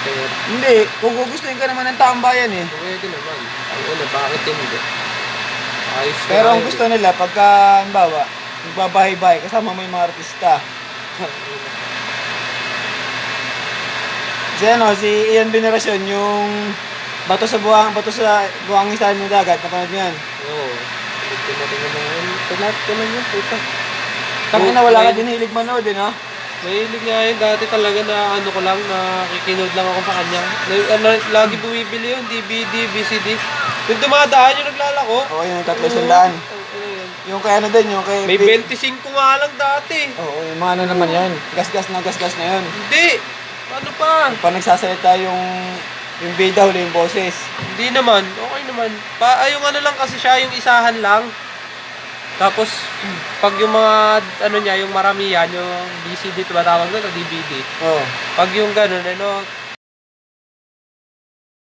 Pero, Hindi, kung gugustuhin ka naman ng taong bayan eh. pwede naman. Ano, bakit hindi? Ayos na Pero ang yun. gusto nila, pagka, halimbawa, magbabahay-bahay, kasama mo yung mga artista. Si ano, si Ian Veneracion, yung bato sa buhangin sa ng dagat, napanood mo yan? Oo. Tingnan naman. Lahat ko lang yun, puta. Tangina, wala ka din hilig manood eh, no? Mahilig nga yun dati talaga na ano ko lang, nakikinod lang ako sa kanya. Lagi bumibili yun, DVD, VCD. Yung dumadaan yung naglalako. Oo, yung 300. Yung kay ano din, yung kay... May 25 nga lang dati. Oo, yung mga ano naman yan. Gasgas na yun. Hindi. Ano pa? Pag nagsasalita yung bida, huli yung boses. Hindi naman. Okay naman. Yung ano lang kasi siya, yung isahan lang. Tapos, pag yung mga, ano niya, yung maramihan, yung VCD, tumatawag doon, o DVD. Oo. Pag yung ganun, ano,